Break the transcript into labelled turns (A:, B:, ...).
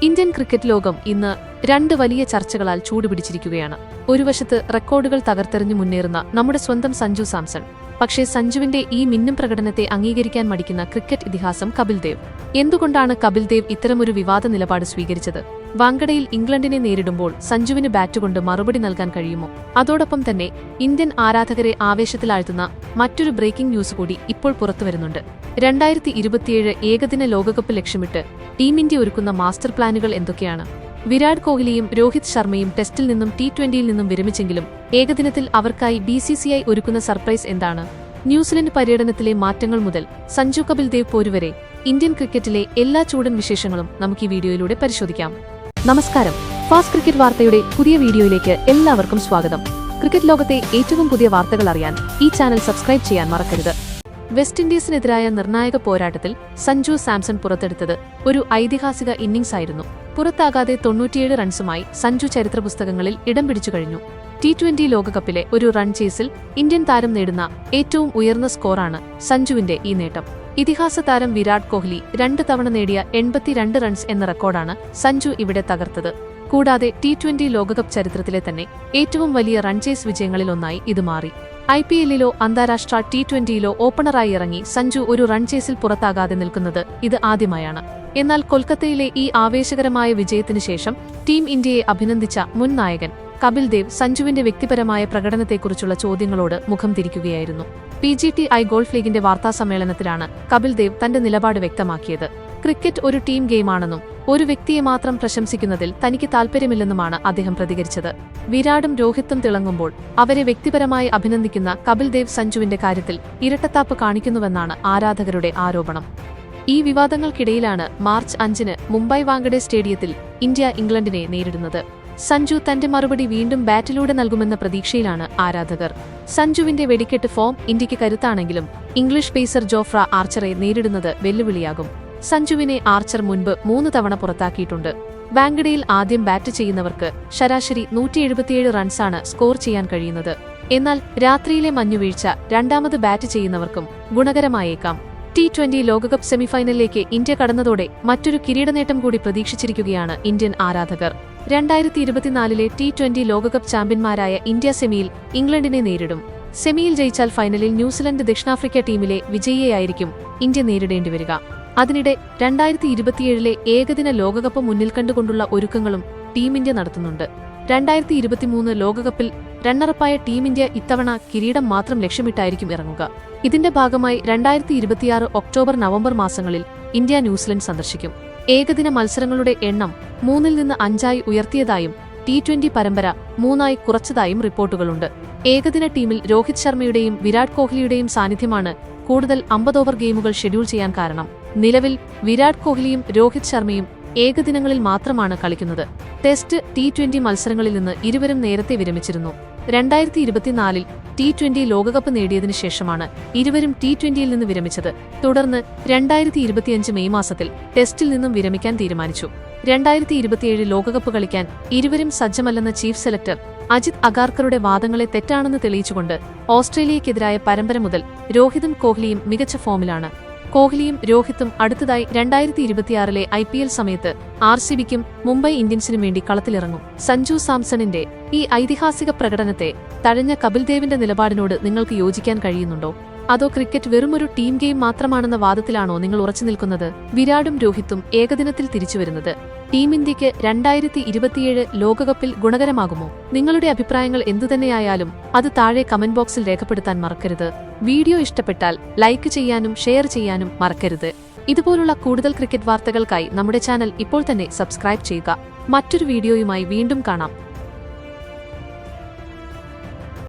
A: Indian cricket ലോകം ഇന്ന് രണ്ട് വലിയ ചർച്ചകളാൽ ചൂടുപിടിച്ചിരിക്കുകയാണ്. ഒരു വശത്ത് റെക്കോർഡുകൾ തകർത്തെറിഞ്ഞു മുന്നേറുന്ന നമ്മുടെ സ്വന്തം സഞ്ജു സാംസൺ. പക്ഷേ സഞ്ജുവിന്റെ ഈ മിന്നും പ്രകടനത്തെ അംഗീകരിക്കാൻ മടിക്കുന്ന ക്രിക്കറ്റ് ഇതിഹാസം കപിൽ ദേവ്. എന്തുകൊണ്ടാണ് കപിൽ ദേവ് ഇത്തരമൊരു വിവാദ നിലപാട് സ്വീകരിച്ചത്? വാങ്കഡയിൽ ഇംഗ്ലണ്ടിനെ നേരിടുമ്പോൾ സഞ്ജുവിന് ബാറ്റുകൊണ്ട് മറുപടി നൽകാൻ കഴിയുമോ? അതോടൊപ്പം തന്നെ ഇന്ത്യൻ ആരാധകരെ ആവേശത്തിലാഴ്ത്തുന്ന മറ്റൊരു ബ്രേക്കിംഗ് ന്യൂസ് കൂടി ഇപ്പോൾ പുറത്തുവരുന്നുണ്ട്. 2027 ഏകദിന ലോകകപ്പ് ലക്ഷ്യമിട്ട് ടീം ഇന്ത്യ ഒരുക്കുന്ന മാസ്റ്റർ പ്ലാനുകൾ എന്തൊക്കെയാണ്? വിരാട് കോഹ്ലിയും രോഹിത് ശർമ്മയും ടെസ്റ്റിൽ നിന്നും T20യിൽ നിന്നും വിരമിച്ചെങ്കിലും ഏകദിനത്തിൽ അവർക്കായി BCCI ഒരുക്കുന്ന സർപ്രൈസ് എന്താണ്? ന്യൂസിലൻഡ് പര്യടനത്തിലെ മാറ്റങ്ങൾ മുതൽ സഞ്ജു കപിൽ ദേവ് പോരുവരെ ഇന്ത്യൻ ക്രിക്കറ്റിലെ എല്ലാ ചൂടൻ വിശേഷങ്ങളും നമുക്ക് ഈ വീഡിയോയിലൂടെ പരിശോധിക്കാം. നമസ്കാരം, ഫാസ്റ്റ് ക്രിക്കറ്റ് വാർത്തയുടെ പുതിയ വീഡിയോയിലേക്ക് എല്ലാവർക്കും സ്വാഗതം. ക്രിക്കറ്റ് ലോകത്തെ ഏറ്റവും പുതിയ വാർത്തകൾ അറിയാൻ ഈ ചാനൽ സബ്സ്ക്രൈബ് ചെയ്യാൻ മറക്കരുത്. വെസ്റ്റ് ഇൻഡീസിനെതിരായ നിർണായക പോരാട്ടത്തിൽ സഞ്ജു സാംസൺ പുറത്തെടുത്തത് ഒരു ഐതിഹാസിക ഇന്നിംഗ്സ് ആയിരുന്നു. പുറത്താകാതെ 97 റൺസുമായി സഞ്ജു ചരിത്രപുസ്തകങ്ങളിൽ ഇടം പിടിച്ചു കഴിഞ്ഞു. T20 ലോകകപ്പിലെ ഒരു റൺ ചേസിൽ ഇന്ത്യൻ താരം നേടുന്ന ഏറ്റവും ഉയർന്ന സ്കോറാണ് സഞ്ജുവിന്റെ ഈ നേട്ടം. ഇതിഹാസ താരം വിരാട് കോഹ്ലി 2 തവണ നേടിയ 82 റൺസ് എന്ന റെക്കോർഡാണ് സഞ്ജു ഇവിടെ തകർത്തത്. കൂടാതെ T20 ലോകകപ്പ് ചരിത്രത്തിലെ തന്നെ ഏറ്റവും വലിയ റൺ ചേസ് വിജയങ്ങളിലൊന്നായി ഇത് മാറി. IPLലോ അന്താരാഷ്ട്ര T20യിലോ ഓപ്പണറായി ഇറങ്ങി സഞ്ജു ഒരു റൺ ചേസിൽ പുറത്താകാതെ നിൽക്കുന്നത് ഇത് ആദ്യമായാണ്. എന്നാൽ കൊൽക്കത്തയിലെ ഈ ആവേശകരമായ വിജയത്തിനു ശേഷം ടീം ഇന്ത്യയെ അഭിനന്ദിച്ച മുൻ നായകൻ കപിൽ ദേവ് സഞ്ജുവിന്റെ വ്യക്തിപരമായ പ്രകടനത്തെക്കുറിച്ചുള്ള ചോദ്യങ്ങളോട് മുഖം തിരിക്കുകയായിരുന്നു. PGTI ഗോൾഫ് ലീഗിന്റെ വാർത്താസമ്മേളനത്തിലാണ് കപിൽ ദേവ് തന്റെ നിലപാട് വ്യക്തമാക്കിയത്. ക്രിക്കറ്റ് ഒരു ടീം ഗെയിമാണെന്നും ഒരു വ്യക്തിയെ മാത്രം പ്രശംസിക്കുന്നതിൽ തനിക്ക് താൽപര്യമില്ലെന്നുമാണ് അദ്ദേഹം പ്രതികരിച്ചത്. വിരാടും രോഹിത്തും തിളങ്ങുമ്പോൾ അവരെ വ്യക്തിപരമായി അഭിനന്ദിക്കുന്ന കപിൽ ദേവ് സഞ്ജുവിന്റെ കാര്യത്തിൽ ഇരട്ടത്താപ്പ് കാണിക്കുന്നുവെന്നാണ് ആരാധകരുടെ ആരോപണം. ഈ വിവാദങ്ങൾക്കിടയിലാണ് മാർച്ച് 5-ന് മുംബൈ വാങ്കഡെ സ്റ്റേഡിയത്തിൽ ഇന്ത്യ ഇംഗ്ലണ്ടിനെ നേരിടുന്നത്. സഞ്ജു തന്റെ മറുപടി വീണ്ടും ബാറ്റിലൂടെ നൽകുമെന്ന പ്രതീക്ഷയിലാണ് ആരാധകർ. സഞ്ജുവിന്റെ വെടിക്കെട്ട് ഫോം ഇന്ത്യക്ക് കരുത്താണെങ്കിലും ഇംഗ്ലീഷ് പേസർ ജോഫ്ര ആർച്ചറെ നേരിടുന്നത് വെല്ലുവിളിയാകും. സഞ്ജുവിനെ ആർച്ചർ മുൻപ് 3 തവണ പുറത്താക്കിയിട്ടുണ്ട്. വാങ്കഡയിൽ ആദ്യം ബാറ്റ് ചെയ്യുന്നവർക്ക് ശരാശരി 177 റൺസാണ് സ്കോർ ചെയ്യാൻ കഴിയുന്നത്. എന്നാൽ രാത്രിയിലെ മഞ്ഞുവീഴ്ച രണ്ടാമത് ബാറ്റ് ചെയ്യുന്നവർക്കും ഗുണകരമായേക്കാം. T20 ലോകകപ്പ് സെമിഫൈനലിലേക്ക് ഇന്ത്യ കടന്നതോടെ മറ്റൊരു കിരീടനേട്ടം കൂടി പ്രതീക്ഷിച്ചിരിക്കുകയാണ് ഇന്ത്യൻ ആരാധകർ. 2024 T20 ലോകകപ്പ് ചാമ്പ്യന്മാരായ ഇന്ത്യ സെമിയിൽ ഇംഗ്ലണ്ടിനെ നേരിടും. സെമിയിൽ ജയിച്ചാൽ ഫൈനലിൽ ന്യൂസിലൻഡ് ദക്ഷിണാഫ്രിക്ക ടീമിലെ വിജയിയെയായിരിക്കും ഇന്ത്യ നേരിടേണ്ടിവരിക. അതിനിടെ 2027 ഏകദിന ലോകകപ്പ് മുന്നിൽ കണ്ടുകൊണ്ടുള്ള ഒരുക്കങ്ങളും ടീം ഇന്ത്യ നടത്തുന്നുണ്ട്. 2023 ലോകകപ്പിൽ റണ്ണറപ്പായ ടീം ഇന്ത്യ ഇത്തവണ കിരീടം മാത്രം ലക്ഷ്യമിട്ടായിരിക്കും ഇറങ്ങുക. ഇതിന്റെ ഭാഗമായി 2026 ഒക്ടോബർ നവംബർ മാസങ്ങളിൽ ഇന്ത്യ ന്യൂസിലൻഡ് സന്ദർശിക്കും. ഏകദിന മത്സരങ്ങളുടെ എണ്ണം 3-ൽ നിന്ന് 5-ആയി ഉയർത്തിയതായും T20 പരമ്പര 3-ആയി കുറച്ചതായും റിപ്പോർട്ടുകളുണ്ട്. ഏകദിന ടീമിൽ രോഹിത് ശർമ്മയുടെയും വിരാട് കോഹ്ലിയുടെയും സാന്നിധ്യമാണ് കൂടുതൽ 50 ഓവർ ഗെയിമുകൾ ഷെഡ്യൂൾ ചെയ്യാൻ കാരണം. നിലവിൽ വിരാട് കോഹ്ലിയും രോഹിത് ശർമ്മയും ഏകദിനങ്ങളിൽ മാത്രമാണ് കളിക്കുന്നത്. ടെസ്റ്റ് T20 മത്സരങ്ങളിൽ നിന്ന് ഇരുവരും നേരത്തെ വിരമിച്ചിരുന്നു. 2024 T20 ലോകകപ്പ് നേടിയതിനു ശേഷമാണ് ഇരുവരും T20യിൽ നിന്ന് വിരമിച്ചത്. തുടർന്ന് 2025 മെയ് മാസത്തിൽ ടെസ്റ്റിൽ നിന്നും വിരമിക്കാൻ തീരുമാനിച്ചു. 2027 ലോകകപ്പ് കളിക്കാൻ ഇരുവരും സജ്ജമല്ലെന്ന ചീഫ് സെലക്ടർ അജിത് അഗാർക്കറുടെ വാദങ്ങളെ തെറ്റാണെന്ന് തെളിയിച്ചുകൊണ്ട് ഓസ്ട്രേലിയക്കെതിരായ പരമ്പര മുതൽ രോഹിതും കോഹ്ലിയും മികച്ച ഫോമിലാണ്. കോഹ്ലിയും രോഹിത്തും അടുത്തതായി 2026 IPL സമയത്ത് RCBക്കും മുംബൈ ഇന്ത്യൻസിനും വേണ്ടി കളത്തിലിറങ്ങും. സഞ്ജു സാംസണിന്റെ ഈ ഐതിഹാസിക പ്രകടനത്തെ തഴഞ്ഞ കപിൽ ദേവിന്റെ നിലപാടിനോട് നിങ്ങൾക്ക് യോജിക്കാൻ കഴിയുന്നുണ്ടോ? അതോ ക്രിക്കറ്റ് വെറുമൊരു ടീം ഗെയിം മാത്രമാണെന്ന വാദത്തിലാണോ നിങ്ങൾ ഉറച്ചു നിൽക്കുന്നത്? വിരാടും രോഹിത്തും ഏകദിനത്തിൽ തിരിച്ചുവരുന്നത് ടീം ഇന്ത്യക്ക് 2027 ലോകകപ്പിൽ ഗുണകരമാകുമോ? നിങ്ങളുടെ അഭിപ്രായങ്ങൾ എന്തുതന്നെയായാലും അത് താഴെ കമന്റ് ബോക്സിൽ രേഖപ്പെടുത്താൻ മറക്കരുത്. വീഡിയോ ഇഷ്ടപ്പെട്ടാൽ ലൈക്ക് ചെയ്യാനും ഷെയർ ചെയ്യാനും മറക്കരുത്. ഇതുപോലുള്ള കൂടുതൽ ക്രിക്കറ്റ് വാർത്തകൾക്കായി നമ്മുടെ ചാനൽ ഇപ്പോൾ തന്നെ സബ്സ്ക്രൈബ് ചെയ്യുക. മറ്റൊരു വീഡിയോയുമായി വീണ്ടും കാണാം.